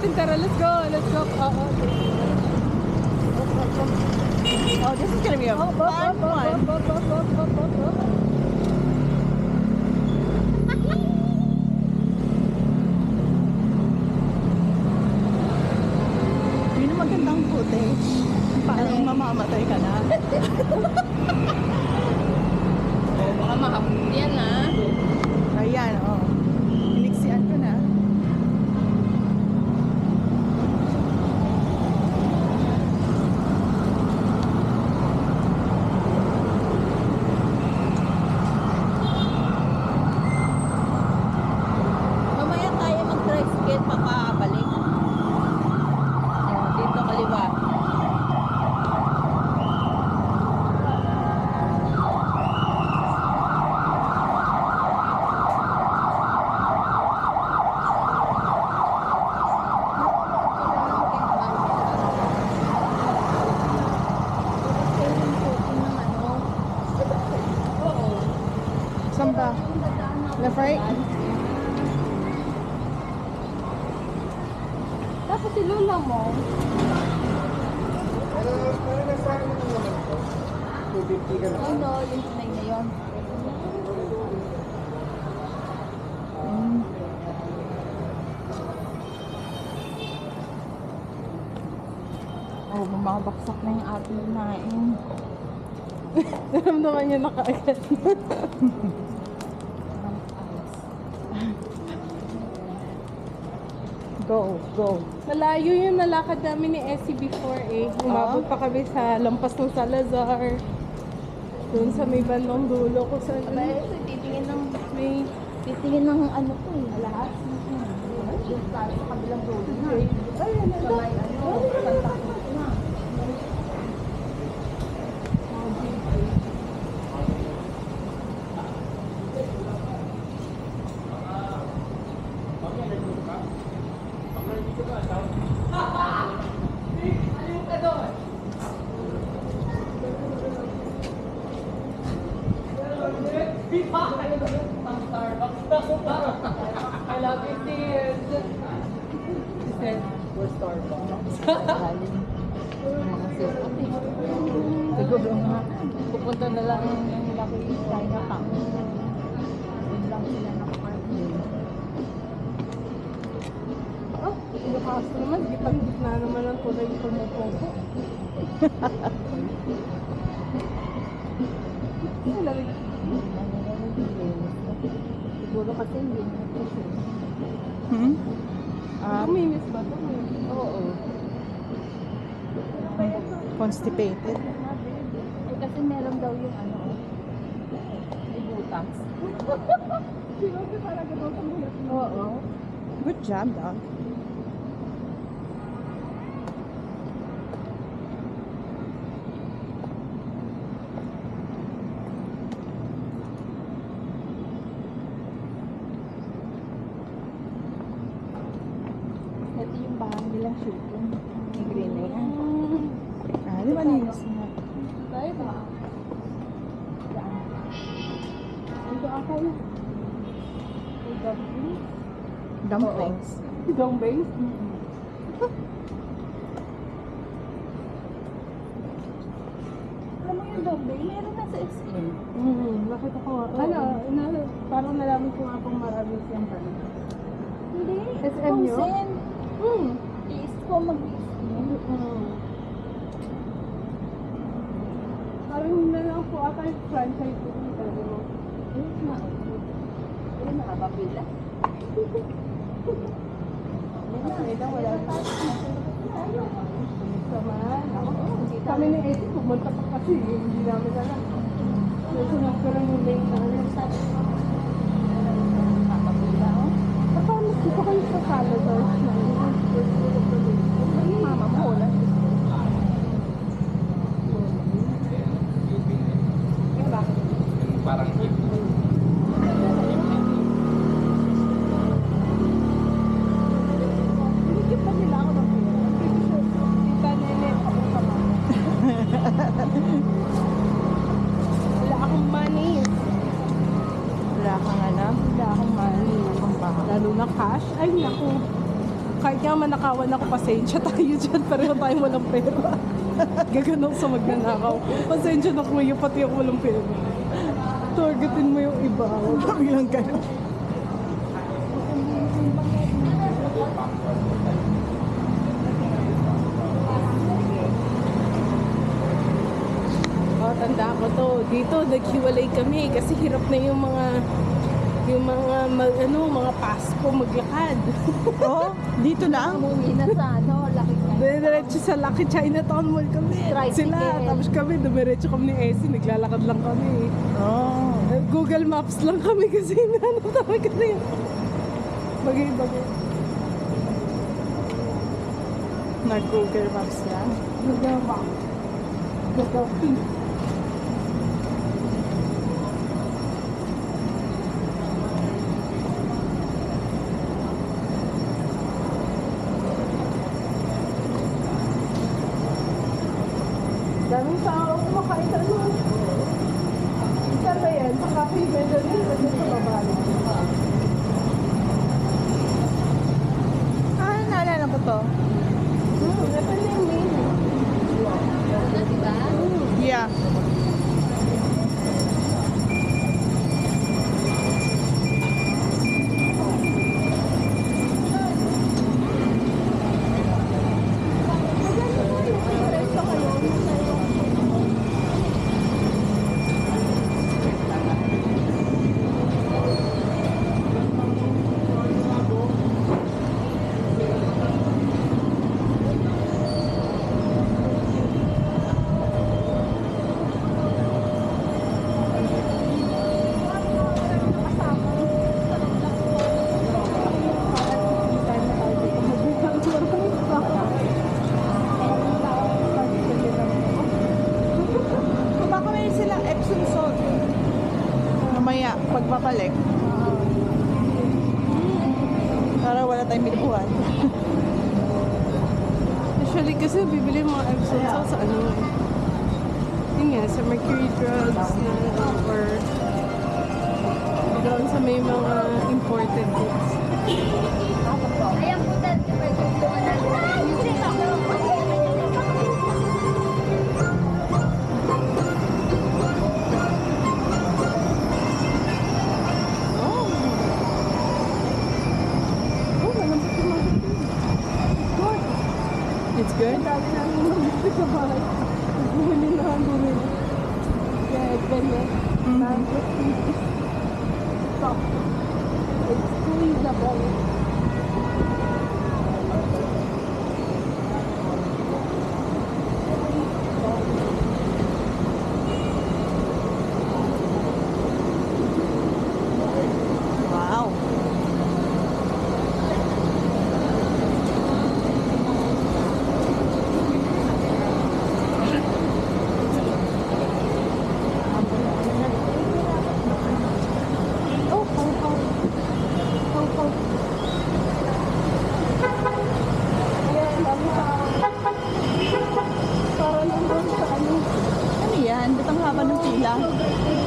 natin, tara, let's go, let's go. Oh, this is gonna be a fun one. Yun ang magandang footage. Parang mamamatay ka na. Oh, baka makapit yan, ha? Ayan, oh. Iniksian ko na. Mamaya tayo mag-tricycle papabalik. Oh, dito kaliwa. Saan ba? Left, right? Tapos si Lula mo. Pero nasa akin naman ito. 250 ka na. Ano, yung tunay na yun. Oh, bumabaksak na yung ating nain. Naramdaman niya na kaagad. Go, go. Malayo yung nalakad namin ni Essie before eh. Umabot pa kami sa lampas ng Salazar. Doon sa may bandang dulo ko sa Titingin ng may ano ko eh. Lahat. Doon tayo sa kabilang dulo na. ayun na Sa may ano, Santa Cruz na. I love you, dear. She said, we're Starbucks. Siguro nga, pupunta na lang yung laki Chinatown. Doon lang sila nakakartin. Oh, lukas naman. Gitang-gitna naman ang kulay ko na pogo. Siguro kasi hindi na kasi. Kuminis ba ito? Oo. Constipated. Eh, kasi meron daw yung ano, may butas. Sinabi talaga daw sa mga. Oo. Good job, dog. Ito yung bahay nilang shooting. Yung green na yan. Di ba nilis na? Tayo ba? Ito ako yun. Dumplings. Idong base? Alam mo yung dumplings? Meron na sa SM. Nakita ko nga. Parang nalaman ko nga kung marami siyang pala. Hindi. SM nyo? Sen. Is ko mag-SM. Parang na lang po ata yung franchise ko. Ayun na. Ayun na, mapapila. Wala na. Kami ni Eddie, pumunta pa kasi. Hindi namin alam. Nasunod ko lang yung lane na alam. Mapapila, oh. Paano dito kayo sa Salazar? Mama mo, wala. Parang jeep. Hindi pa nila ako ng pera. Tita Nene, ako sa mama. Wala akong money. Wala kang alam. Wala akong money. Ang baha. Lalo na cash. Ay, naku. Kahit nga manakawan ako, pasensya tayo dyan. Pareho tayong walang pera. Gaganong sa magnanakaw. Pasensya na kuya, pati ako walang pera. Targetin mo yung iba. Huwag kami lang ganun. Oh, tanda ko to. Dito, naghiwalay kami kasi hirap na mga Pasko maglakad. Oh, dito lang. Umuwi na sa laki na. Diretso sa Lucky Chinatown Mall kami. Tricycle. Sila, tapos kami, dumiretso kami ni Essie, naglalakad lang kami. Oh. Google Maps lang kami kasi naano kami kasi. Bagay-bagay. Nag-Google Maps lang. Nagawa. Daming tao kumakain sa ano. Saan ba yan? Sa cafe vendor yun. Sa baba. Ah, naalala ko to. Ito na yung main. Diba? Yeah. Baka may silang Epsom salt. Mamaya, pagpapalik. Para wala tayong binubuhan. Usually kasi bibili mga Epsom salt sa ano eh. Yun nga, sa Mercury Drugs na or doon sa may mga imported goods. Ayan po dati. Oh, malambot yung mga good. It's good? Dami namin malambot sa bahay. Bumili na ang bumili. Yeah, ganyan. Mango squeeze. Soft. It's squeezable. Wow. Oh, pang. Ayan, dami sa para nandun sa ano. Ano yan? Ba't ang haba ng pila?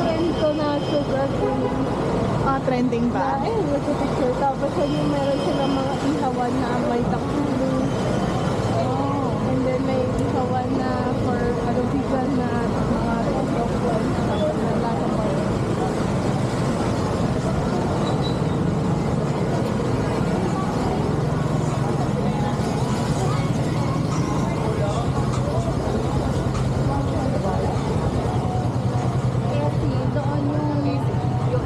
Friend ko na sugar cane. Ah, trending ba? Ayun, nagpipicture. Tapos yun, meron silang mga ihawan na may takulu. Oh. And then may ihawan na for ano, vegan na mga dog ones. Tapos na lasa pa. Kasi doon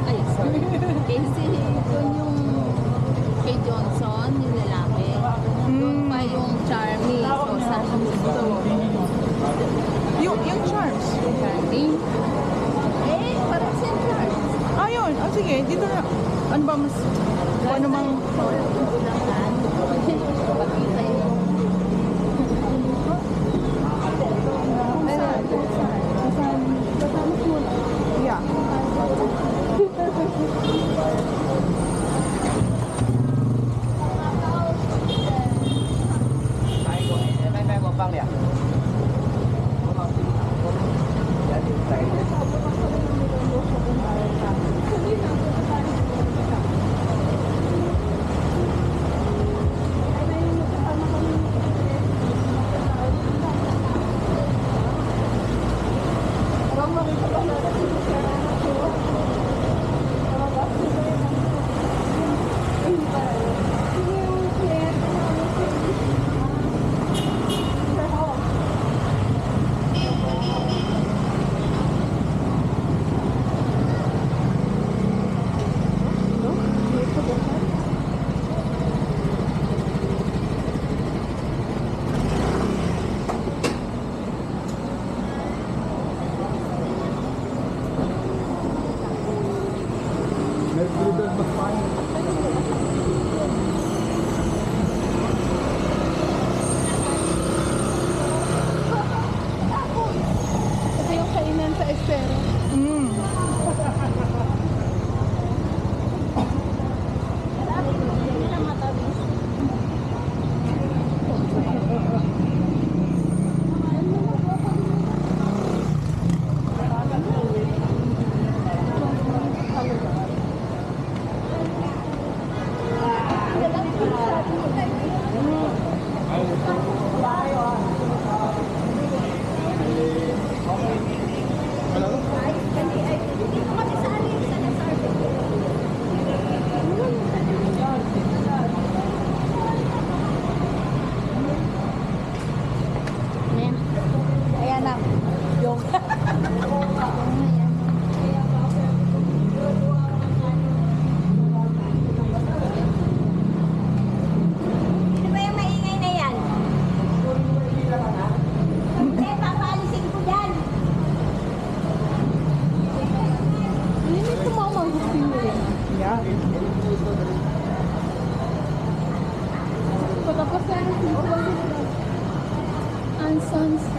ay sorry. Kasi doon yung kay Johnson, yung lalaki. Doon pa yung Charmy. So, sa gusto. Yung charms. Charmy. Parang St. Charles. Ah, yun. Ah, sige. Dito na. Ano ba mas... Kung ano mang... Bulacan. Pagkita yung Yeah. Pero, Mm. hindi na matamis. Ayan na. Yung. Ano ba yung maingay na yan? Hindi, papaalisin ko yan. Hindi may tumamang gusto nyo yan. Yeah. Patapos na yung season. Ansons.